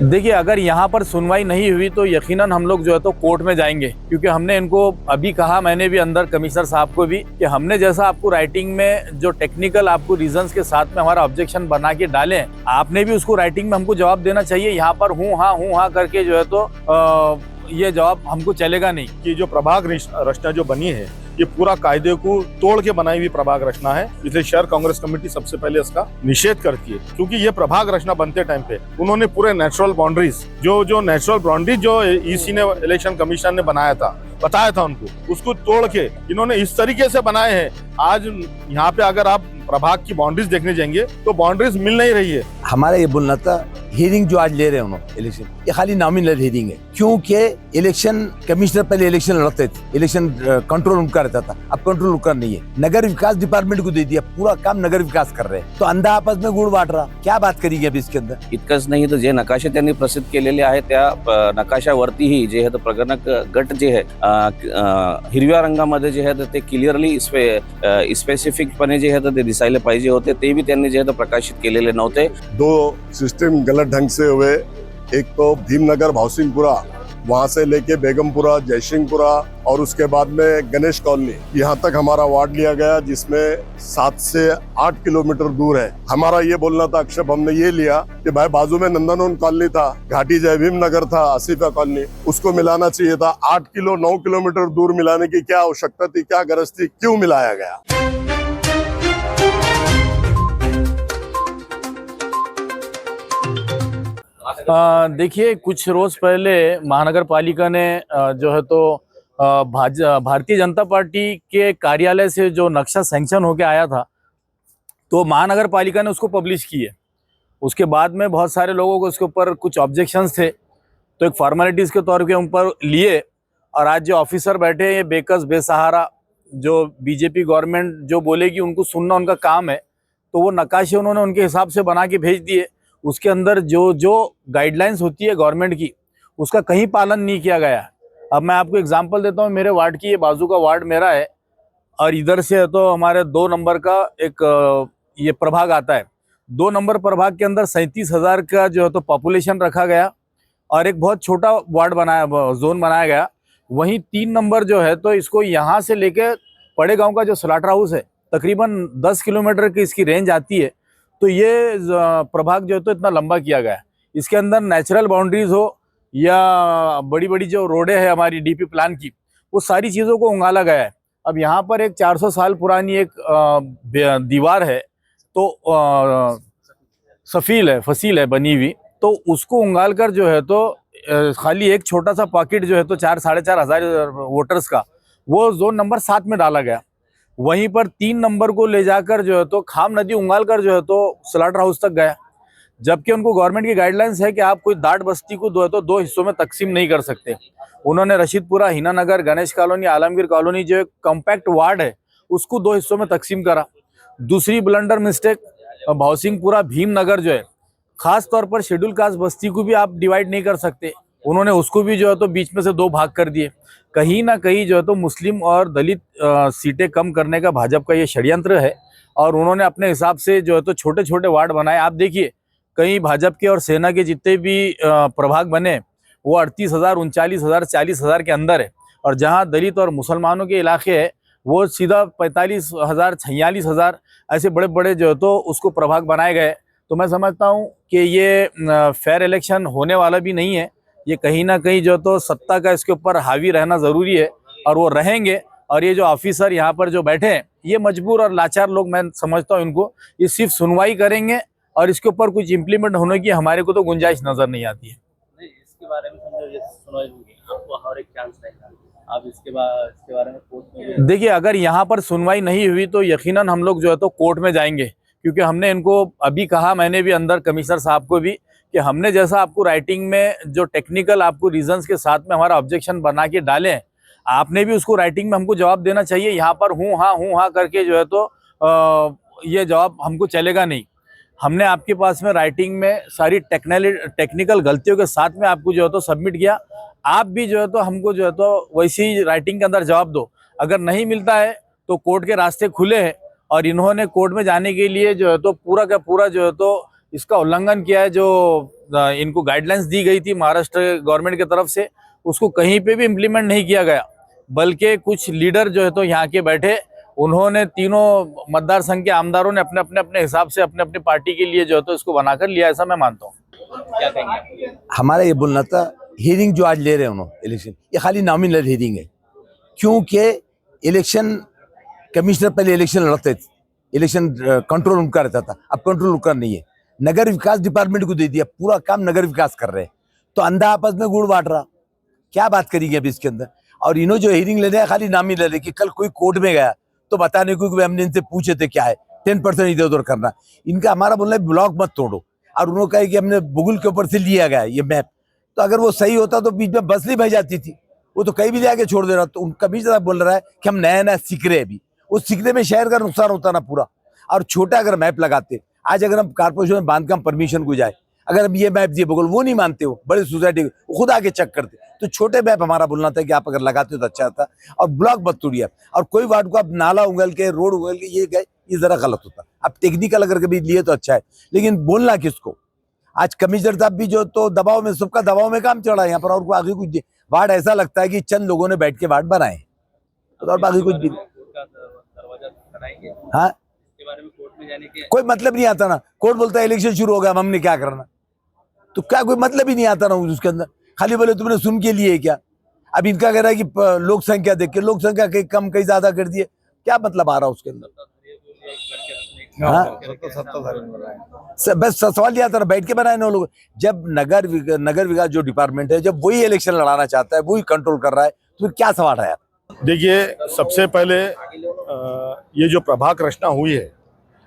देखिए, अगर यहाँ पर सुनवाई नहीं हुई तो यकीनन हम लोग जो है तो कोर्ट में जाएंगे, क्योंकि हमने इनको अभी कहा, मैंने भी अंदर कमिश्नर साहब को भी, कि हमने जैसा आपको राइटिंग में जो टेक्निकल आपको रीजंस के साथ में हमारा ऑब्जेक्शन बना के डाले, आपने भी उसको राइटिंग में हमको जवाब देना चाहिए। यहाँ पर हूँ हाँ करके जो है तो ये जवाब हमको चलेगा नहीं। कि जो प्रभाग रचना जो बनी है, ये पूरा कायदे को तोड़ के बनाई हुई प्रभाग रचना है, इसलिए शहर कांग्रेस कमेटी सबसे पहले इसका निषेध करती है। क्योंकि ये प्रभाग रचना बनते टाइम पे उन्होंने पूरे नेचुरल बाउंड्रीज जो नेचुरल बाउंड्रीज जो ईसी ने, इलेक्शन कमीशन ने बताया था उनको, उसको तोड़ के इन्होंने इस तरीके से बनाए हैं। आज यहाँ पे अगर आप प्रभाग की बाउंड्रीज देखने जाएंगे तो बाउंड्रीज मिल नहीं रही है। हमारा ये बोलना था, हियरिंग जो आज ले रहे हैं उन्होंने इलेक्शन, ये खाली नॉमिनल हियरिंग है, क्योंकि इलेक्शन कमिश्नर पहले इलेक्शन लड़ते थे, इलेक्शन कंट्रोल उनका रहता था, अब कंट्रोल उनका नहीं है। नगर विकास डिपार्टमेंट को दे दिया, पूरा काम नगर विकास कर रहे हैं, तो अंधा आपस में गुड़ बांट रहा, क्या बात करेंगे अभी इसके अंदर। इतकंच नाही तर जे नकाशे त्यांनी प्रसिद्ध केलेले आहे त्या नकाशावरतीही जे आहे तर प्रगणक गट जे आहे हिरव्या रंगामध्ये जे आहे ते क्लिअरली स्पेसिफिकपणे जे आहे ते दिसायला पाहिजे होते, ते भी त्यांनी जे आहे प्रकाशित केलेले नव्हते। दो सिस्टम गलत ढंग से हुए। एक तो भीमनगर भावसिंहपुरा, वहां से लेके बेगमपुरा, जयसिंहपुरा और उसके बाद में गणेश कॉलोनी, यहाँ तक हमारा वार्ड लिया गया, जिसमें 7 से 8 किलोमीटर दूर है। हमारा ये बोलना था, आक्षेप हमने ये लिया कि भाई बाजू में नंदनवन कॉलोनी था, घाटी जय भीम नगर था, आसिफा कॉलोनी, उसको मिलाना चाहिए था। 9 किलोमीटर दूर मिलाने की क्या आवश्यकता थी, क्या गरज थी, क्यों मिलाया गया। देखिए, कुछ रोज पहले महानगर पालिका ने जो है तो भारतीय जनता पार्टी के कार्यालय से जो नक्शा सैंक्शन होके आया था, तो महानगर पालिका ने उसको पब्लिश की है। उसके बाद में बहुत सारे लोगों को उसके ऊपर कुछ ऑब्जेक्शंस थे, तो एक फॉर्मेलिटीज़ के तौर पे ऊपर लिए, और आज जो ऑफिसर बैठे हैं ये बेकस बेसहारा, जो बीजेपी गवर्नमेंट जो बोलेगी उनको सुनना उनका काम है, तो वो नक्काशे उन्होंने उनके हिसाब से बना के भेज दिए। उसके अंदर जो गाइडलाइंस होती है गवर्नमेंट की, उसका कहीं पालन नहीं किया गया। अब मैं आपको एग्जांपल देता हूँ, मेरे वार्ड की, ये बाजू का वार्ड मेरा है, और इधर से है तो हमारे 2 नंबर का एक ये प्रभाग आता है। 2 नंबर प्रभाग के अंदर 37,000 का जो है तो पॉपुलेशन रखा गया, और एक बहुत छोटा वार्ड जोन बनाया गया। वहीं 3 नंबर जो है तो इसको यहाँ से लेके पड़े गाँव का जो स्लाटर हाउस है, तकरीबन 10 किलोमीटर की इसकी रेंज आती है। तो ये प्रभाग जो है तो इतना लंबा किया गया है। इसके अंदर नेचुरल बाउंड्रीज हो या बड़ी बड़ी जो रोडें हैं हमारी डीपी प्लान की, वो सारी चीज़ों को उंगाला गया है। अब यहाँ पर एक 400 साल पुरानी एक दीवार है, तो फसील है बनी हुई, तो उसको उंगाल कर जो है तो खाली एक छोटा सा पॉकेट जो है तो 4-4.5 हज़ार वोटर्स का, वो जोन नंबर 7 में डाला गया। वहीं पर 3 नंबर को ले जाकर जो है तो खाम नदी उंगाल कर जो है तो स्लाटर हाउस तक गया, जबकि उनको गवर्नमेंट की गाइडलाइंस है कि आप कोई दाट बस्ती को दो 2 हिस्सों में तकसीम नहीं कर सकते। उन्होंने रशीदपुरा, हिना नगर, गणेश कॉलोनी, आलमगीर कॉलोनी जो एक कॉम्पैक्ट वार्ड है उसको 2 हिस्सों में तकसीम करा। दूसरी ब्लंडर मिस्टेक, भावसिंहपुरा भीमनगर जो है, खास तौर पर शेड्यूल कास्ट बस्ती को भी आप डिवाइड नहीं कर सकते, उन्होंने उसको भी जो है तो बीच में से 2 भाग कर दिए। कहीं ना कहीं जो है तो मुस्लिम और दलित सीटें कम करने का भाजपा का ये षड्यंत्र है, और उन्होंने अपने हिसाब से जो है तो छोटे छोटे वार्ड बनाए। आप देखिए, कहीं भाजपा के और सेना के जितने भी प्रभाग बने वो 38,000, 39,000, 40,000 के अंदर है, और जहां दलित और मुसलमानों के इलाके है वो सीधा 45,000, 46,000 ऐसे बड़े बड़े जो है तो उसको प्रभाग बनाए गए। तो मैं समझता हूँ कि ये फेयर इलेक्शन होने वाला भी नहीं है। ये कहीं ना कहीं जो तो सत्ता का इसके ऊपर हावी रहना ज़रूरी है, और वो रहेंगे। और ये जो ऑफिसर यहाँ पर जो बैठे हैं, ये मजबूर और लाचार लोग, मैं समझता हूँ इनको, ये सिर्फ सुनवाई करेंगे और इसके ऊपर कुछ इम्प्लीमेंट होने की हमारे को तो गुंजाइश नज़र नहीं आती है। नहीं, इसके बारे में समझो, ये सुनवाई होगी, आपको हर एक चांस रहेगा, आप इसके बारे में कोर्ट में। देखिए, अगर यहाँ पर सुनवाई नहीं हुई तो यकीनन हम लोग जो है तो कोर्ट में जाएंगे, क्योंकि हमने इनको अभी कहा, मैंने भी अंदर कमिश्नर साहब को भी, कि हमने जैसा आपको राइटिंग में जो टेक्निकल आपको रीजंस के साथ में हमारा ऑब्जेक्शन बना के डाले हैं, आपने भी उसको राइटिंग में हमको जवाब देना चाहिए। यहाँ पर हूँ हाँ करके जो है तो ये जवाब हमको चलेगा नहीं। हमने आपके पास में राइटिंग में सारी टेक्निकल गलतियों के साथ में आपको जो है तो सबमिट किया। आप भी जो है तो हमको जो है तो वैसी राइटिंग के अंदर जवाब दो। अगर नहीं मिलता है तो कोर्ट के रास्ते खुले हैं, और इन्होंने कोर्ट में जाने के लिए जो है तो पूरा का पूरा जो है तो इसका उल्लंघन किया है। जो इनको गाइडलाइंस दी गई थी महाराष्ट्र गवर्नमेंट की तरफ से, उसको कहीं पे भी इम्प्लीमेंट नहीं किया गया, बल्कि कुछ लीडर जो है तो यहाँ के बैठे, उन्होंने तीनों मतदार संघ के आमदारों ने अपने हिसाब से अपने अपने पार्टी के लिए जो है तो इसको बनाकर लिया, ऐसा मैं मानता हूँ। क्या कहेंगे आप? हमारा ये बोलना था, हियरिंग जो आज ले रहे हैं उन्होंने इलेक्शन, ये खाली नॉमिनल हियरिंग है। क्योंकि इलेक्शन कमिश्नर पहले इलेक्शन लड़ते थे, इलेक्शन कंट्रोल उनका रहता था, अब कंट्रोल उनका नहीं है। नगर विकास डिपार्टमेंट को दे दिया, पूरा काम नगर विकास कर रहे हैं, तो अंधा आपस में गुड़ बांट रहा, क्या बात करेंगे अभी इसके अंदर। और इन्हों जो हियरिंग ले रहे हैं खाली नाम ही ले रहे कि कल कोई कोर्ट में गया तो बताने को कि हमने इनसे पूछे थे क्या है, 10% इधर उधर करना। इनका हमारा बोलना है ब्लॉक मत तोड़ो, और उन्होंने कहा कि हमने गूगल के ऊपर से लिया गया ये मैप, तो अगर वो सही होता तो बीच में बस नहीं बह जाती थी, वो तो कहीं भी जाके छोड़ दे रहा। तो उनका भी जरा बोल रहा है कि हम नया नया सीख रहे हैं अभी, उस सीखने में शहर का नुकसान होता ना पूरा। और छोटा अगर मैप लगाते, आज अगर हम कारपोरेशन में बांधकाम परमिशन को जाए, अगर हम ये मैप दिए बगल वो नहीं मानते हो, बड़े सोसाइटी खुद आके चेक करते, तो छोटे मैप हमारा बोलना था कि आप अगर लगाते हो तो अच्छा था। और ब्लॉक मत तोड़िए, और कोई वार्ड को आप नाला उंगल के, रोड उंगल के ये गए, ये जरा गलत होता। आप टेक्निकल अगर कभी लिए तो अच्छा है, लेकिन बोलना किसको। आज कमिश्नर साहब भी जो तो दबाव में, सबका दबाव में काम चढ़ा है यहाँ पर, और आगे कुछ वार्ड ऐसा लगता है कि चंद लोगों ने बैठ के वार्ड बनाए, तो और बाकी कुछ भी दरवाजा बनाएंगे, हाँ, इसके बारे में कोर्ट में जाने के कोई मतलब नहीं आता ना। कोर्ट बोलता है इलेक्शन शुरू हो गया, हमने क्या करना, तो क्या कोई मतलब ही नहीं आता ना उसके अंदर। खाली बोले तुमने सुन के लिए क्या। अब इनका कह रहा है कि लोक संख्या देख के, लोक संख्या कहीं कम कहीं ज्यादा कर दिए, क्या मतलब आ रहा उसके अंदर। बस सवाल यह था, बैठ के बनाए ना लोग। जब नगर विकास जो डिपार्टमेंट है, जब वही इलेक्शन लड़ाना चाहता है, वही कंट्रोल कर रहा है, तो फिर क्या सवाल है। देखिए, सबसे पहले ये जो प्रभाग रचना हुई है,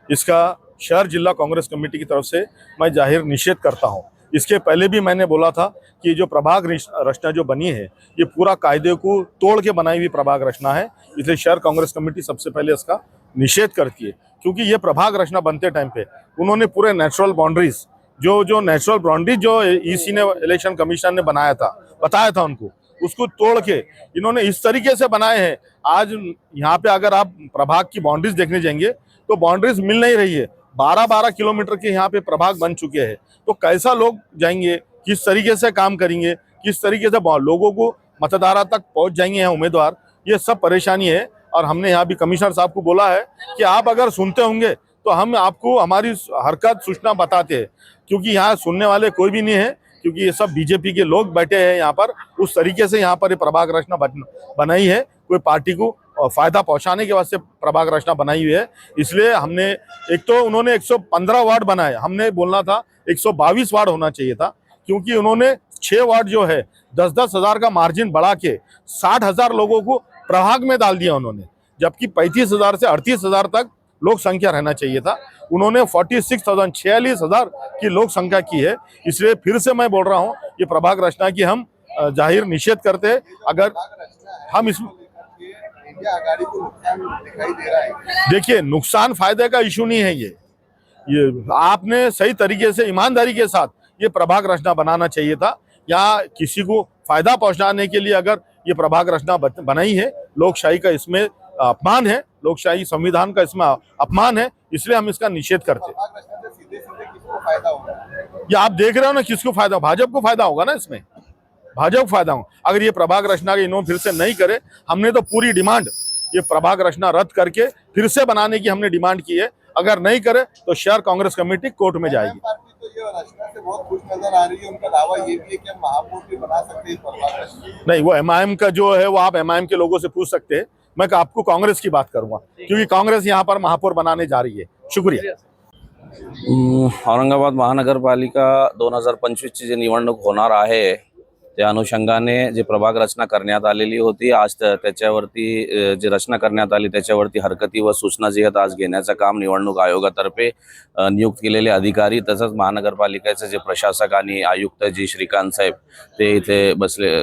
इसका शहर जिला कांग्रेस कमेटी की तरफ से मैं जाहिर निषेध करता हूं। इसके पहले भी मैंने बोला था कि जो प्रभाग रचना जो बनी है, ये पूरा कायदे को तोड़ के बनाई हुई प्रभाग रचना है, इसलिए शहर कांग्रेस कमेटी सबसे पहले इसका निषेध करती है। क्योंकि ये प्रभाग रचना बनते टाइम पे उन्होंने पूरे नेचुरल बाउंड्रीज जो नेचुरल बाउंड्रीज जो ईसी ने, इलेक्शन कमीशन ने बनाया था, बताया था उनको, उसको तोड़ के इन्होंने इस तरीके से बनाए हैं। आज यहाँ पे अगर आप प्रभाग की बाउंड्रीज देखने जाएंगे तो बाउंड्रीज मिल नहीं रही है। 12-12 किलोमीटर के यहाँ पे प्रभाग बन चुके हैं, तो कैसा लोग जाएंगे, किस तरीके से काम करेंगे, किस तरीके से लोगों को मतदाता तक पहुंच जाएंगे यहाँ उम्मीदवार, ये सब परेशानी है। और हमने यहाँ भी कमिश्नर साहब को बोला है कि आप अगर सुनते होंगे तो हम आपको हमारी हरकत सूचना बताते हैं, क्योंकि यहाँ सुनने वाले कोई भी नहीं है, क्योंकि ये सब बीजेपी के लोग बैठे हैं यहाँ पर। उस तरीके से यहाँ पर प्रभाग रचना बनाई है, कोई पार्टी को फायदा पहुंचाने के वास्ते प्रभाग रचना बनाई हुई है। इसलिए हमने, एक तो उन्होंने 115 वार्ड बनाए, हमने बोलना था 122 वार्ड होना चाहिए था, क्योंकि उन्होंने 6 वार्ड जो है 10-10 हजार का मार्जिन बढ़ा के 60,000 लोगों को प्रभाग में डाल दिया उन्होंने, जबकि 35,000 से 38,000 तक लोक संख्या रहना चाहिए था। उन्होंने 46,000 की लोक संख्या की है। इसलिए फिर से मैं बोल रहा हूँ, ये प्रभाग रचना की हम जाहिर निषेध करते हैं। अगर हम इस देखिए, नुकसान फायदे का इशू नहीं है, ये आपने सही तरीके से ईमानदारी के साथ ये प्रभाग रचना बनाना चाहिए था। या किसी को फायदा पहुंचाने के लिए अगर ये प्रभाग रचना बनाई है, लोकशाही का इसमें अपमान है, लोकशाही संविधान का इसमें अपमान है, इसलिए हम इसका निषेध करते हैं। ये आप देख रहे हो ना, किसको फायदा, भाजपा को फायदा होगा ना, इसमें भाजपा को फायदा होगा। अगर ये प्रभाग रचना के इन्होंने फिर से नहीं करे, हमने तो पूरी डिमांड ये प्रभाग रचना रद्द करके फिर से बनाने की हमने डिमांड की है। अगर नहीं करे तो शहर कांग्रेस कमेटी कोर्ट में जाएगी। रचना से बहुत खुश नजर आ रही है, उनका दावा ये भी है कि हम महापौर भी बना सकते हैं प्रभाग रचना। नहीं, वो एमआईएम का जो है वो आप एमआईएम के लोगों से पूछ सकते हैं, मैं आपको कांग्रेस की बात करूंगा, क्योंकि कांग्रेस यहाँ पर महापौर बनाने जा रही है। शुक्रिया। औरंगाबाद महानगरपालिका 2025ची जी निवडणूक होणार आहे, त्या अनुषंगाने जे प्रभाग रचना करण्यात आलेली होती, आज त्याच्यावरती जी रचना करण्यात आली त्याच्यावरती हरकती व सूचना जी आहेत आज घेण्याचं काम निवडणूक आयोगातर्फे नियुक्त केलेले अधिकारी तसंच महानगरपालिकेचे जे प्रशासक आणि आयुक्त जी श्रीकांत साहेब ते इथे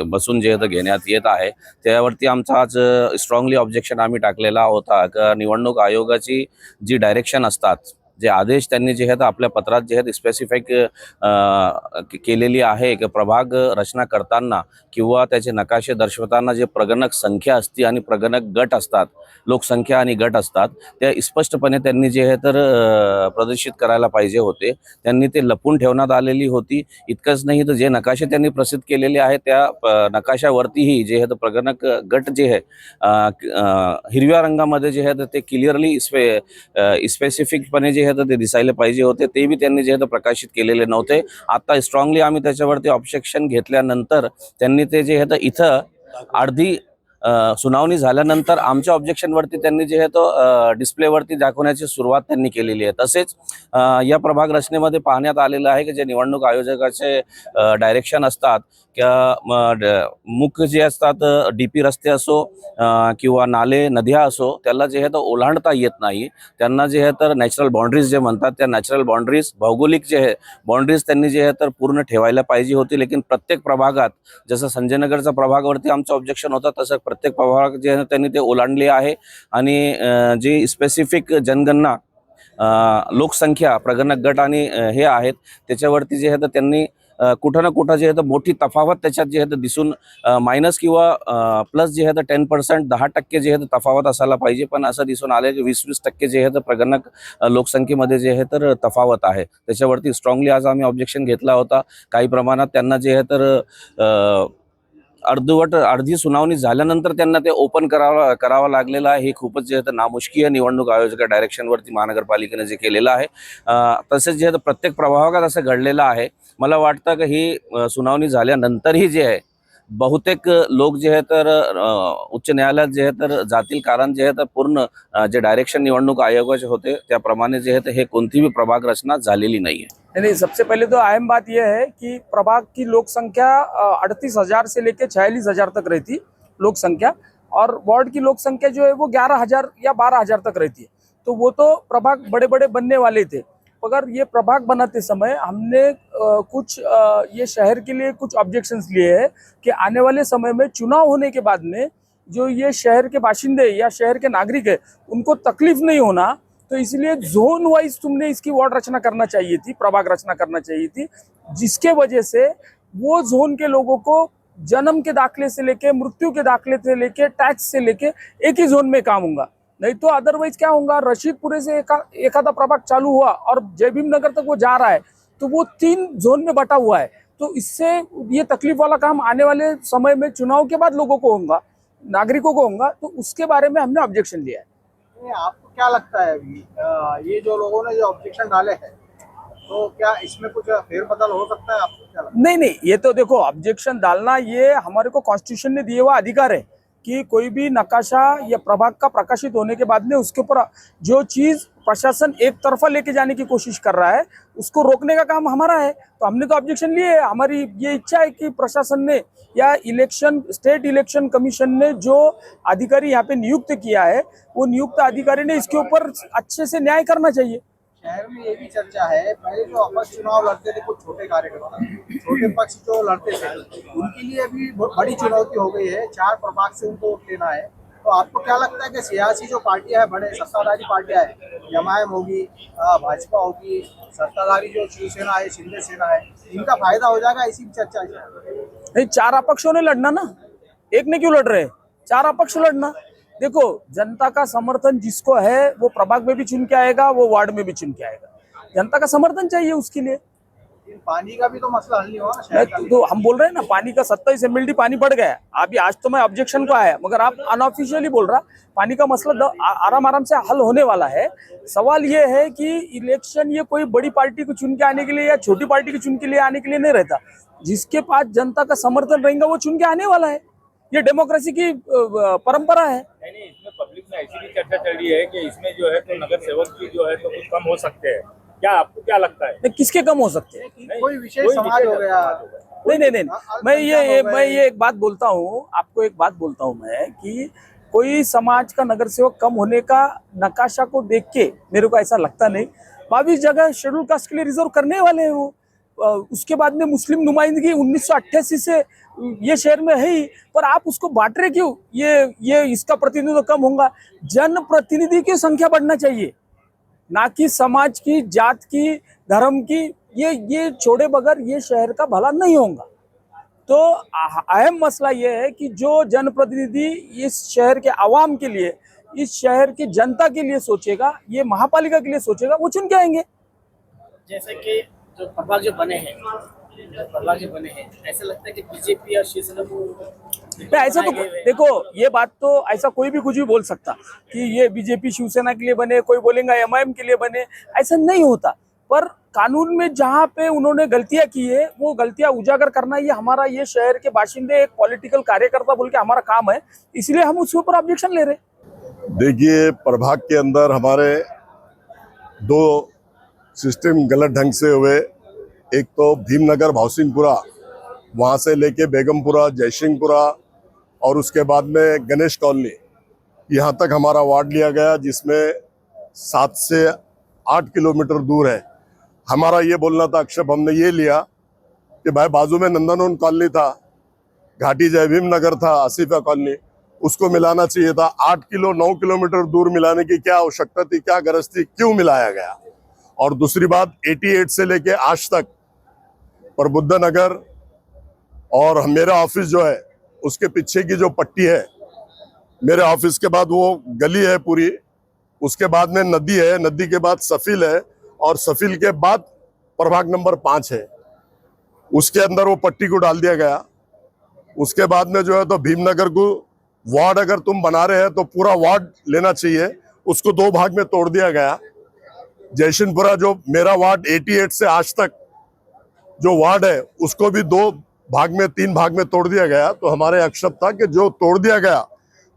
बसून जे घेण्यात येत आहे, त्यावरती आमचा आज स्ट्रॉंगली ऑब्जेक्शन आम्ही टाकलेला होता की निवडणूक आयोगाची जी डायरेक्शन असतात जे आदेश त्यांनी जे आहेत आपल्या पत्रात जे आहेत स्पेसिफिक केलेली आहे की प्रभाग रचना करताना किंवा त्याचे नकाशे दर्शवताना जे प्रगणक संख्या असते आणि प्रगणक गट असतात, लोकसंख्या आणि गट असतात, त्या स्पष्टपणे त्यांनी जे आहे तर प्रदर्शित करायला पाहिजे होते. त्यांनी ते लपून ठेवण्यात आलेली होती. इतकंच नाही तर जे नकाशे त्यांनी प्रसिद्ध केलेले आहेत त्या नकाशावरतीही जे आहे प्रगणक गट जे आहे हिरव्या रंगामध्ये जे आहे ते क्लिअरली स्पेसिफिकपणे जे आहे ते दिसायला पाहिजे होते. ते बी त्यांनी जे आहे प्रकाशित केलेले नव्हते. आता स्ट्रॉंगली आम्ही त्याच्यावरती ऑब्जेक्शन घेतल्यानंतर त्यांनी ते जे आहे इथं अर्धी सुनावणी झाल्यानंतर आमच्या ऑब्जेक्शनवरती त्यांनी जे आहे तो डिस्प्लेवरती दाखवण्याची सुरुवात त्यांनी केलेली आहे. तसेच या प्रभाग रचनेमध्ये पाहण्यात आलेलं आहे की जे निवडणूक आयोजकाचे डायरेक्शन असतात किंवा मुख्य जे असतात DP रस्ते असो किंवा नाले नद्या असो, त्याला जे आहे तर ओलांडता येत नाही. त्यांना जे आहे तर नॅचरल बाउंड्रीज जे म्हणतात त्या नॅचरल बाउंड्रीज, भौगोलिक जे आहे बाउंड्रीज त्यांनी जे आहे तर पूर्ण ठेवायला पाहिजे होती. लेकिन प्रत्येक प्रभागात जसं संजयनगरचा प्रभागावरती आमचं ऑब्जेक्शन होतं तसं प्रत्येक प्रभाग जे आहे त्यांनी ते ओलांडले आहे. आणि जे स्पेसिफिक जनगणना लोकसंख्या प्रगणक गट आणि हे आहेत त्याच्यावरती जे आहे तर त्यांनी कुठं ना कुठं जे आहे तर मोठी तफावत त्याच्यात जे आहे तर दिसून मायनस किंवा प्लस जे आहे तर 10% 10% जे आहे तर तफावत असायला पाहिजे. पण असं दिसून आलं की 20% जे आहे तर प्रगणक लोकसंख्येमध्ये जे आहे तर तफावत आहे. त्याच्यावरती स्ट्रॉंगली आज आम्ही ऑब्जेक्शन घेतला होता. काही प्रमाणात त्यांना जे आहे तर अर्धी सुनावणी झाल्यानंतर त्यांना ते ओपन करावं लागलेलं आहे. हे खूपच जे आहे तर नामुष्की आहे निवडणूक आयोगाच्या डायरेक्शनवरती महानगरपालिकेने जे केलेलं आहे. तसेच जे आहे तर प्रत्येक प्रभागात असं घडलेलं आहे. मला वाटतं की ही सुनावणी झाल्यानंतरही जे आहे बहुतेक लोक जे आहे तर उच्च न्यायालयात जे आहे तर जातील. कारण जे आहे तर पूर्ण जे डायरेक्शन निवडणूक आयोगाचे होते त्याप्रमाणे जे आहे तर हे कोणतीही प्रभाग रचना झालेली नाही आहे. नहीं, सबसे पहले तो अहम बात यह है कि प्रभाग की लोक संख्या 38,000 से लेकर 46,000 तक रहती लोक संख्या, और वार्ड की लोक संख्या जो है वो 11,000 या 12,000 तक रहती है. तो वो तो प्रभाग बड़े बड़े बनने वाले थे, मगर ये प्रभाग बनाते समय हमने कुछ ये शहर के लिए कुछ ऑब्जेक्शंस लिए हैं कि आने वाले समय में चुनाव होने के बाद में जो ये शहर के बाशिंदे या शहर के नागरिक है उनको तकलीफ नहीं होना, तो इसलिए जोन वाइज तुमने इसकी वार्ड रचना करना चाहिए थी, प्रभाग रचना करना चाहिए थी, जिसके वजह से वो जोन के लोगों को जन्म के दाखले से लेके मृत्यु के दाखले से लेके टैक्स से लेके एक ही जोन में काम होगा. नहीं तो अदरवाइज क्या होगा, रशीदपुरे से एखादा प्रभाग चालू हुआ और जयभीम नगर तक वो जा रहा है तो वो 3 जोन में बटा हुआ है. तो इससे ये तकलीफ वाला काम आने वाले समय में चुनाव के बाद लोगों को होगा, नागरिकों को होगा. तो उसके बारे में हमने ऑब्जेक्शन लिया है. आपको क्या लगता है अभी ये जो लोगों ने जो ऑब्जेक्शन डाले हैं तो क्या इसमें कुछ फेरबदल हो सकता है? आपको क्या लगता है? नहीं, ये तो देखो ऑब्जेक्शन डालना ये हमारे को कॉन्स्टिट्यूशन ने दिए हुआ अधिकार है कि कोई भी नकाशा या प्रभाग का प्रकाशित होने के बाद में उसके ऊपर जो चीज प्रशासन एक तरफा लेके जाने की कोशिश कर रहा है उसको रोकने का काम हमारा है. तो हमने तो ऑब्जेक्शन लिए है. हमारी ये इच्छा है कि प्रशासन ने या स्टेट इलेक्शन कमीशन ने जो अधिकारी यहाँ पे नियुक्त किया है वो नियुक्त अधिकारी ने इसके ऊपर अच्छे से न्याय करना चाहिए. शहर में ये भी चर्चा है, पहले जो अपक्ष चुनाव लड़ते थे कुछ छोटे कार्यकर्ता, छोटे पक्ष जो लड़ते थे उनके लिए भी बहुत बड़ी चुनौती हो गई है. 4 प्रभाग से उनको वोट लेना है. तो आपको क्या लगता है कि सियासी जो पार्टियां हैं, बड़े सत्ताधारी पार्टियां हैं, एमआईएम होगी, भाजपा होगी, सत्ताधारी जो शिवसेना है, शिंदे सेना है, इनका फायदा हो जाएगा? इसी चर्चा है. नहीं, 4 अपक्षों ने लड़ना ना, एक ने क्यों लड़ रहे, 4 अपक्ष लड़ना. देखो जनता का समर्थन जिसको है वो प्रभाग में भी चुन के आएगा, वो वार्ड में भी चुन के आएगा. जनता का समर्थन चाहिए उसके लिए. पानी का भी तो मसला हल नहीं हुआ ना शहर का. तो हम बोल रहे हैं ना, पानी का 27 MLD पानी बढ़ गया. अभी आज तो मैं ऑब्जेक्शन को आया, मगर आप अनऑफिशियली बोल रहा पानी का मसला आराम से हल होने वाला है. सवाल ये है कि इलेक्शन ये कोई बड़ी पार्टी को चुन के आने के लिए या छोटी पार्टी को चुन के लिए आने के लिए नहीं रहता. जिसके पास जनता का समर्थन रहेगा वो चुन के आने वाला है. ये डेमोक्रेसी की परंपरा है. नहीं, इसमें पब्लिक में ऐसी भी चर्चा चल रही है कि इसमें जो है तो नगर सेवक भी जो है तो कुछ कम हो सकते हैं. क्या आपको क्या लगता है? किसके कम हो सकते हैं? कोई विशेष समाज हो गया. नहीं, मैं ये एक बात बोलता हूँ आपको, एक बात बोलता हूँ मैं कि कोई समाज का नगर सेवक कम होने का नकाशा को देख के मेरे को ऐसा लगता नहीं. 22 जगह शेड्यूल कास्ट के लिए रिजर्व करने वाले हैं वो. उसके बाद में मुस्लिम नुमाइंदगी 1988 से ये शहर में है ही, पर आप उसको बांट रहे क्यों? ये इसका प्रतिनिधित्व कम होगा. जन प्रतिनिधि की संख्या बढ़ना चाहिए. ना कि समाज की, जात की, धर्म की। ये छोड़े बगैर ये शहर का भला नहीं होगा। तो अहम मसला ये है कि जो जनप्रतिनिधि इस शहर के आवाम के लिए, इस शहर की जनता के लिए सोचेगा, ये महापालिका के लिए सोचेगा, वो चुन के आएंगे। जैसे कि जो प्रभाग जो बने हैं, ऐसा लगता है कि बीजेपी और शिवसेना को ऐसा तो देखो, ये बात तो ऐसा कोई भी कुछ भी बोल सकता कि ये बीजेपी शिवसेना के लिए बने, कोई बोलेगा एमआईएम के लिए बने, ऐसा नहीं होता। पर कानून में जहाँ पे उन्होंने गलतियां की है, वो गलतियां उजागर करना ये हमारा, ये शहर के बाशिंदे, एक पॉलिटिकल कार्यकर्ता बोल के हमारा काम है, इसलिए हम उसके ऊपर ऑब्जेक्शन ले रहे हैं। देखिए, प्रभाग के अंदर हमारे दो सिस्टम गलत ढंग से हुए। एक तो भीमनगर भावसिंहपुरा, वहाँ से लेके बेगमपुरा, जयसिंहपुरा और उसके बाद में गणेश कॉलोनी, यहाँ तक हमारा वार्ड लिया गया, जिसमें 7 से 8 किलोमीटर दूर है। हमारा ये बोलना था, आक्षेप हमने ये लिया कि भाई बाजू में नंदनवन कॉलोनी था, घाटी जय भीम नगर था, आसिफा कॉलोनी, उसको मिलाना चाहिए था। 9 किलोमीटर दूर मिलाने की क्या आवश्यकता थी, क्या गरज थी, क्यों मिलाया गया? और दूसरी बात, 88 से लेके आज तक प्रबुद्ध नगर और मेरा ऑफिस जो है उसके पीछे की जो पट्टी है, मेरे ऑफिस के बाद वो गली है पूरी, उसके बाद में नदी है, नदी के बाद सफील है और सफील के बाद प्रभाग नंबर 5 है, उसके अंदर वो पट्टी को डाल दिया गया। उसके बाद में जो है तो भीमनगर को वार्ड अगर तुम बना रहे हैं तो पूरा वार्ड लेना चाहिए, उसको 2 भाग में तोड़ दिया गया। जयसिंहपुरा जो मेरा वार्ड 88 से आज तक जो वार्ड है उसको भी 2 भाग में, 3 भाग में तोड़ दिया गया। तो हमारे आक्षेप था कि जो तोड़ दिया गया,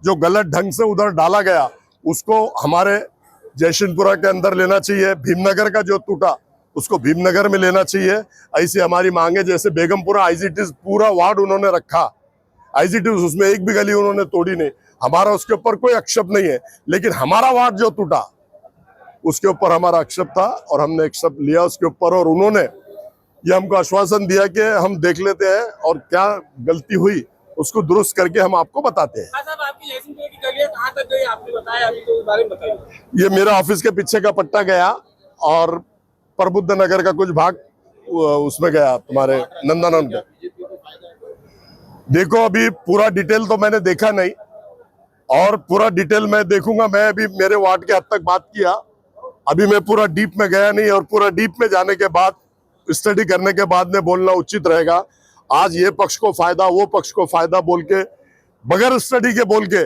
जो गलत ढंग से उधर डाला गया, उसको हमारे जयसिंहपुरा के अंदर लेना चाहिए। भीमनगर का जो टूटा उसको भीमनगर में लेना चाहिए। ऐसी हमारी मांगे। जैसे बेगमपुरा IGT पूरा वार्ड उन्होंने रखा, IGT उसमें एक भी गली उन्होंने तोड़ी नहीं, हमारा उसके ऊपर कोई आक्षेप नहीं है। लेकिन हमारा वार्ड जो टूटा उसके ऊपर हमारा आक्षेप था और हमने आक्षेप लिया उसके ऊपर, और उन्होंने ये हमको आश्वासन दिया कि हम देख लेते हैं और क्या गलती हुई उसको दुरुस्त करके हम आपको बताते हैं। साहब, आपकी जयसिंहपुरा की गली कहाँ तक गई आपने बताया, अभी तो इस बारे में बताइए। ये मेरा ऑफिस के पीछे का पट्टा गया और प्रबुद्ध नगर का कुछ भाग उसमें गया, तुम्हारे नंदनवन का। देखो, अभी पूरा डिटेल तो मैंने देखा नहीं और पूरा डिटेल मैं देखूंगा। मैं अभी मेरे वार्ड के हद तक बात किया, अभी मैं पूरा डीप में गया नहीं, और पूरा डीप में जाने के बाद, स्टडी करने के बाद में बोलना उचित रहेगा। आज ये पक्ष को फायदा, वो पक्ष को फायदा बोल के, बगैर स्टडी के बोल के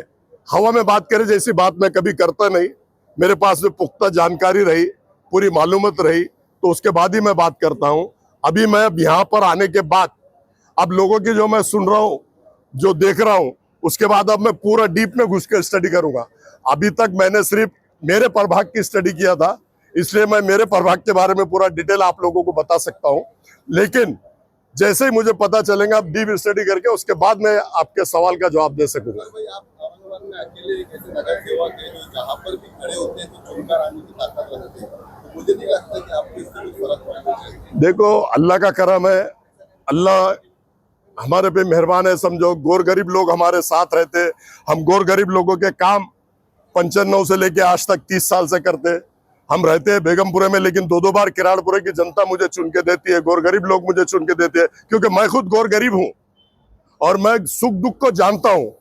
हवा में बात करे जैसी बात मैं कभी करता नहीं। मेरे पास में पुख्ता जानकारी रही, पूरी मालूमत रही, तो उसके बाद ही मैं बात करता हूँ। अभी मैं यहाँ पर आने के बाद अब लोगों की जो मैं सुन रहा हूँ, जो देख रहा हूँ, उसके बाद अब मैं पूरा डीप में घुस के स्टडी करूंगा। अभी तक मैंने सिर्फ मेरे प्रभाग की स्टडी किया था, इसलिए मैं मेरे प्रभाग के बारे में पूरा डिटेल आप लोगों को बता सकता हूं। लेकिन जैसे ही मुझे पता चलेगा, आप डीप स्टडी करके उसके बाद मैं आपके सवाल का जवाब दे सकूंगा। देखो, अल्लाह का करम है, अल्लाह हमारे पे मेहरबान है। समझो, गोर गरीब लोग हमारे साथ रहते, हम गोर गरीब लोगों के काम 95 से लेके आज तक 30 साल से करते। हम रहते हैं बेगमपुरे में, लेकिन 2 बार किराड़पुरे की जनता मुझे चुन के देती है, गोर गरीब लोग मुझे चुन के देते हैं, क्योंकि मैं खुद गोर गरीब हूँ और मैं सुख दुख को जानता हूँ।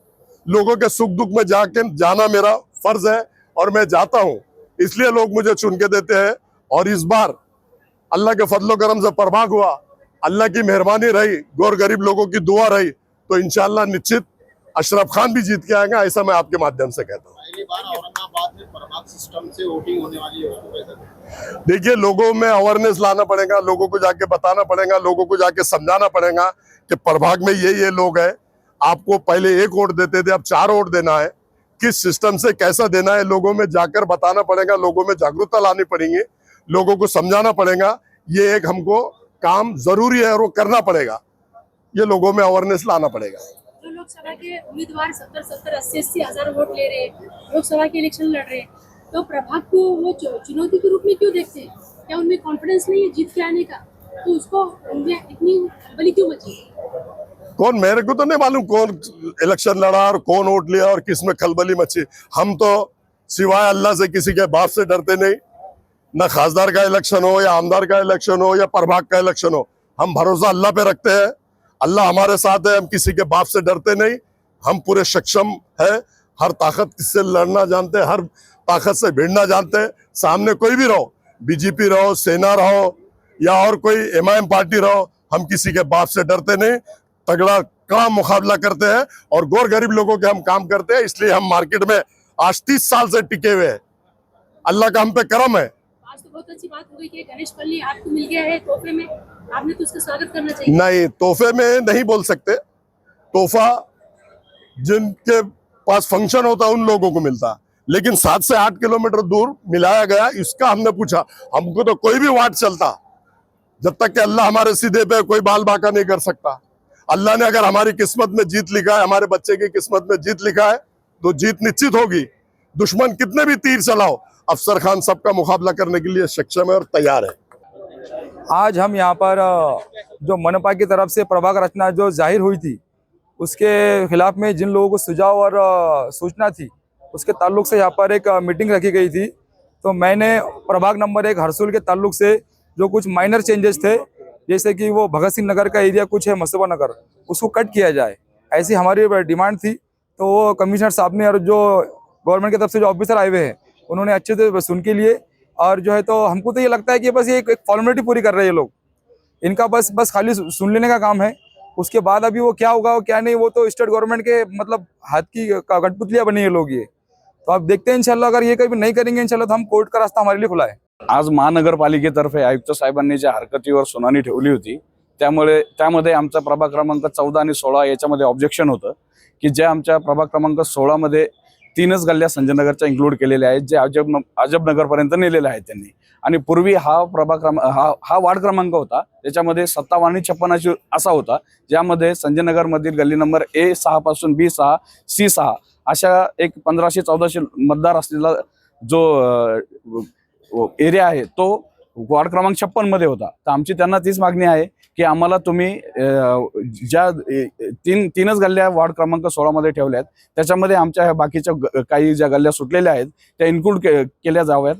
लोगों के सुख दुख में जाना मेरा फर्ज है और मैं जाता हूँ, इसलिए लोग मुझे चुन के देते हैं। और इस बार अल्लाह के फजलो करम से प्रभाग हुआ, अल्लाह की मेहरबानी रही, गोर गरीब लोगों की दुआ रही, तो इंशाल्लाह निश्चित अशरफ खान भी जीत के आएगा, ऐसा मैं आपके माध्यम से कहता हूँ। पहली बार औरंगाबाद में प्रभाग सिस्टम से वोटिंग होने वाली है। देखिए, लोगों में अवेयरनेस लाना पड़ेगा, लोगों को जाके बताना पड़ेगा, लोगों को जाके समझाना पड़ेगा कि प्रभाग में ये लोग हैं। आपको पहले 1 वोट देते थे, अब 4 वोट देना है। किस सिस्टम से कैसा देना है, लोगों में जाकर बताना पड़ेगा, लोगों में जागरूकता लानी पड़ेगी, लोगों को समझाना पड़ेगा। ये एक हमको काम जरूरी है और वो करना पड़ेगा, ये लोगों में अवेयरनेस लाना पड़ेगा। जो लोकसभा के उम्मीदवार 70-70, 80-80 हजार वोट ले रहे, लोकसभा के इलेक्शन लड़ रहे, तो प्रभाग को वो चुनौती के रूप में क्यों देखते हैं? क्या उनमें कॉन्फिडेंस नहीं है जीत के आने का? तो उसको उनमें इतनी बली क्यों मची? कौन, मेरे को तो नहीं मालूम कौन इलेक्शन लड़ा और कौन वोट लिया और किस में खलबली मची। हम तो सिवाय अल्लाह से किसी के बाप से डरते नहीं, न खासदार का इलेक्शन हो या आमदार का इलेक्शन हो या प्रभाग का इलेक्शन हो, हम भरोसा अल्लाह पे रखते हैं। अल्लाह हमारे साथ है, हम किसी के बाप से डरते नहीं, हम पूरे सक्षम है, हर ताकत से लड़ना जानते हैं, हर ताकत से भिड़ना जानते हैं। सामने कोई भी रहो, बीजेपी रहो, सेना रहो या और कोई एमआईएम पार्टी रहो, हम किसी के बाप से डरते नहीं, तगड़ा काम मुकाबला करते हैं और गौर गरीब लोगों के हम काम करते हैं। इसलिए हम मार्केट में आज 30 साल से टिके हुए हैं। अल्लाह का हम पे करम है। आज तो बहुत अच्छी बात हो गई कि गणेश पल्ली आपको मिल गया है तोहफे में, आपने तो उसका स्वागत करना चाहिए। नहीं, तोहफे में नहीं बोल सकते, तोहफा जिनके पास फंक्शन होता है उन लोगों को मिलता, लेकिन 7 से 8 किलोमीटर दूर मिलाया गया। इसका हमने पूछा, हमको तो कोई भी वार्ड चलता, जब तक कि अल्लाह हमारे सीधे पे कोई बाल बाका नहीं कर सकता। अल्लाह ने अगर हमारी किस्मत में जीत लिखा है, हमारे बच्चे की किस्मत में जीत लिखा है, तो जीत निश्चित होगी। दुश्मन कितने भी तीर चलाओ, अफसर खान सबका मुकाबला करने के लिए सक्षम है और तैयार है। आज हम यहाँ पर जो मनपा की तरफ से प्रभाग रचना जो जाहिर हुई थी, उसके खिलाफ में जिन लोगों को सुझाव और सूचना थी, उसके ताल्लुक से यहाँ पर एक मीटिंग रखी गई थी। तो मैंने प्रभाग नंबर 1 हरसूल के ताल्लुक से जो कुछ माइनर चेंजेस थे, जैसे कि वो भगत सिंह नगर का एरिया कुछ है, मस्तफा नगर, उसको कट किया जाए, ऐसी हमारी डिमांड थी। तो वो कमिश्नर साहब ने और जो गवर्नमेंट की तरफ से जो ऑफिसर आए हुए हैं, उन्होंने अच्छे से सुन के लिए। और जो है तो हमको तो ये लगता है कि बस ये एक फॉर्मेलिटी पूरी कर रहे हैं ये लोग, इनका बस खाली सुन लेने का काम है। उसके बाद अभी वो क्या होगा वो क्या नहीं, वो तो स्टेट गवर्नमेंट के मतलब हाथ की कठपुतलियां बनी है लोग ये। तो आप देखते हैं इंशाल्लाह, अगर ये कभी नहीं करेंगे इंशाल्लाह तो हम कोर्ट का रास्ता हमारे लिए खुला है। आज महानगरपालिकेतर्फे आयुक्त साहेबांनी ज्या हरकतीवर सुनावणी ठेवली होती, त्यामध्ये आमचा प्रभाग क्रमांक 14 आणि 16 याच्यामध्ये ऑब्जेक्शन होतं की ज्या आमच्या प्रभाग क्रमांक 16 मध्ये 3च गल्ल्या संजयनगरच्या इन्क्लूड केलेल्या आहेत, जे अजबनगरपर्यंत नेलेल्या आहेत त्यांनी। आणि पूर्वी हा हा वार्ड क्रमांक होता, त्याच्यामध्ये 57 आणि 56 असा होता, ज्यामध्ये संजयनगर मधील गल्ली नंबर A6 पासून B6 C6 अशा एक 1514 मतदार असलेला जो एरिया आहे तो वार्ड क्रमांक 56 मध्ये होता। तर आमची त्यांना तीच मागणी आहे की आम्हाला तुम्ही ज्या तीनच गल्ल्या वार्ड क्रमांक 16 मध्ये ठेवल्यात, त्याच्यामध्ये आमच्या बाकीच्या काही ज्या गल्ल्या सुटलेल्या आहेत त्या इन्क्लूड केल्या जाव्यात,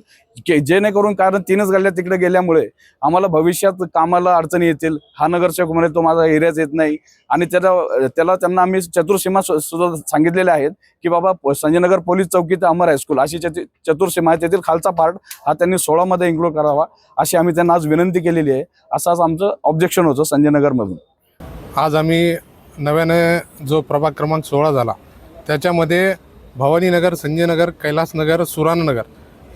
जेणेकरून कारण 3च गल्ल्या तिकडे गेल्यामुळे आम्हाला भविष्यात कामाला अडचणी येतील। हा नगरसेवक म्हणे तो माझा एरियाच येत नाही, आणि त्यांना आम्ही चतुर्सीमा सुद्धा सांगितलेल्या आहेत की बाबा संजयनगर पोलीस चौकी ते अमर हायस्कूल अशी चतुर्सीमा आहे, त्यातील खालचा पार्ट हा त्यांनी 16 मध्ये इन्क्लूड करावा अशी आम्ही त्यांना आज विनंती केलेली आहे। असंच आमचं ऑब्जेक्शन होतं संजयनगर मधून। आज आम्ही नव्याने जो प्रभाग क्रमांक 16 झाला, त्याच्यामध्ये भवानीनगर, संजयनगर, कैलासनगर, सुराननगर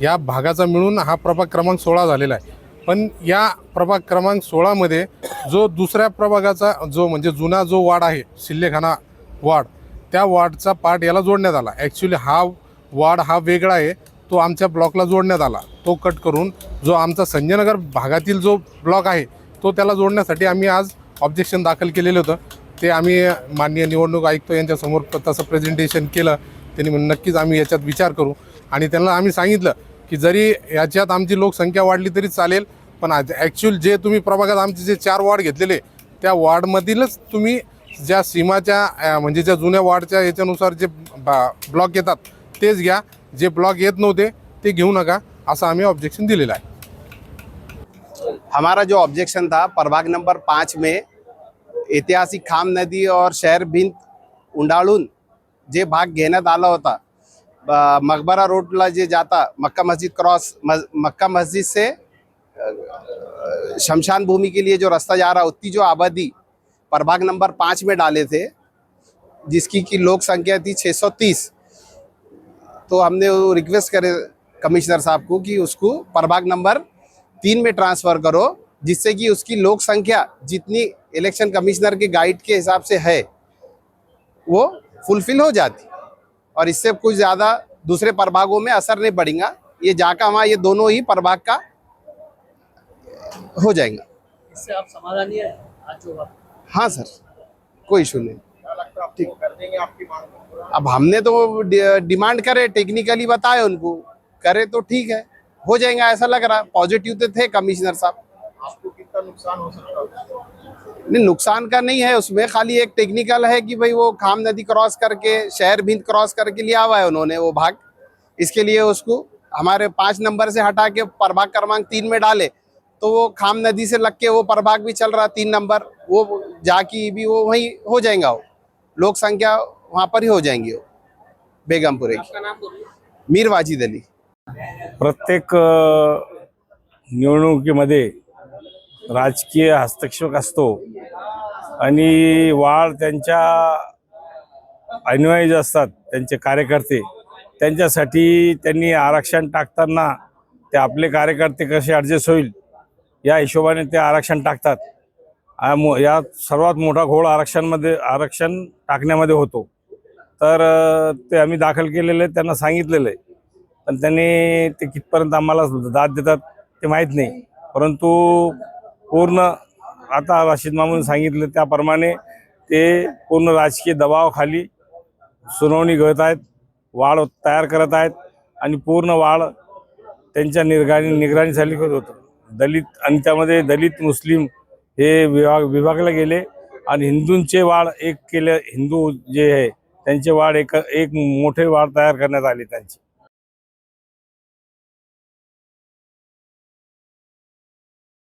या भागाचा मिळून हा प्रभाग क्रमांक 16 झालेला आहे। पण या प्रभाग क्रमांक 16 मध्ये जो दुसऱ्या प्रभागाचा जो म्हणजे जुना जो वार्ड आहे सिल्लेखाना वार्ड, त्या वार्डचा पार्ट याला जोडण्यात आला। ॲक्च्युली हा वार्ड हा वेगळा आहे, तो आमच्या ब्लॉकला जोडण्यात आला, तो कट करून जो आमचा संजयनगर भागातील जो ब्लॉक आहे तो त्याला जोडण्यासाठी आम्ही आज ऑब्जेक्शन दाखल केलेलं होतं। ते आम्ही माननीय निवडणूक आयुक्त यांच्यासमोर तसं प्रेझेंटेशन केलं। त्यांनी म्हणून नक्कीच आम्ही याच्यात विचार करू, आणि त्यांना आम्ही सांगितलं की जरी याच्यात आमची लोकसंख्या वाढली तरी चालेल, पण ॲक्च्युअल जे तुम्ही प्रभागात आमचे जे 4 वार्ड घेतलेले त्या वार्डमधीलच तुम्ही ज्या सीमाच्या म्हणजे ज्या जुन्या वार्डच्या याच्यानुसार जे ब्लॉक येतात तेच घ्या, जे ब्लॉक येत नव्हते ते घेऊ नका, असं आम्ही ऑब्जेक्शन दिलेलं आहे। हमारा जो ऑब्जेक्शन था प्रभाग नंबर 5 में ऐतिहासिक खाम नदी और शहर भिंत उंडाळून जे भाग घेण्यात आला होता, मकबरा रोडला जे जाता मक्का मस्जिद क्रॉस, मक्का मस्जिद से शमशान भूमि के लिए जो रास्ता जा रहा, उतनी जो आबादी प्रभाग नंबर 5 में डाले थे, जिसकी की लोक संख्या थी 630। तो हमने रिक्वेस्ट करे कमिश्नर साहब को कि उसको प्रभाग नंबर 3 में ट्रांसफ़र करो, जिससे कि उसकी लोक संख्या जितनी इलेक्शन कमिश्नर के गाइड के हिसाब से है वो फुलफिल हो जाती, और इससे कुछ ज़्यादा दूसरे प्रभागों में असर नहीं पड़ेगा। ये जाका वहाँ ये दोनों ही प्रभाग का हो जाएगा। इससे आप समाधानी है आज जो बात? हाँ सर, कोई इशू नहीं। ठीक कर देंगे आपकी मांग। अब हमने तो डिमांड करे, टेक्निकली बताए उनको, करे तो ठीक है, हो जाएगा ऐसा लग रहा है। पॉजिटिव तो थे कमिश्नर साहब। आपको कितना नुकसान हो सकता है? नहीं, नुकसान का नहीं है उसमें, खाली एक टेक्निकल है कि भाई वो खाम नदी क्रॉस करके शहर भिंत क्रॉस करके लिया हुआ है उन्होंने वो भाग, इसके लिए उसको हमारे 5 नंबर से हटा के प्रभाग क्रमांक 3 में डाले तो वो खाम नदी से लग के वो प्रभाग भी चल रहा 3 नंबर, वो जाकी भी वो वहीं हो जाएगा, वो लोक संख्या वहाँ पर ही हो जाएंगी वो बेगमपुरे की। मीर वाजिद अली। प्रत्येक निवडणुकीमध्ये राजकीय हस्तक्षेप असतो आणि वाढ त्यांच्या अनुयायी जे असतात त्यांचे कार्यकर्ते, त्यांच्यासाठी त्यांनी आरक्षण टाकताना ते आपले कार्यकर्ते कसे ॲडजस्ट होईल या हिशोबाने ते आरक्षण टाकतात। या सर्वात मोठा घोळ आरक्षण टाकण्यामध्ये होतो। तर ते आम्ही दाखल केलेले आहे, त्यांना सांगितलेलं आहे, पण त्यांनी ते कितपर्यंत आम्हाला दाद देतात ते माहीत नाही। परंतु पूर्ण आता राशीद मामून सांगितलं त्याप्रमाणे ते पूर्ण राजकीय दबावाखाली सुनावणी घेत आहेत, वाढ तयार करत आहेत आणि पूर्ण वाढ त्यांच्या निगराणीखाली होतं। दलित आणि त्यामध्ये दलित मुस्लिम हे विभागले गेले आणि हिंदूंचे वाढ एक केले, हिंदू जे आहे त्यांचे वाढ एक मोठे वाढ तयार करण्यात आले त्यांची।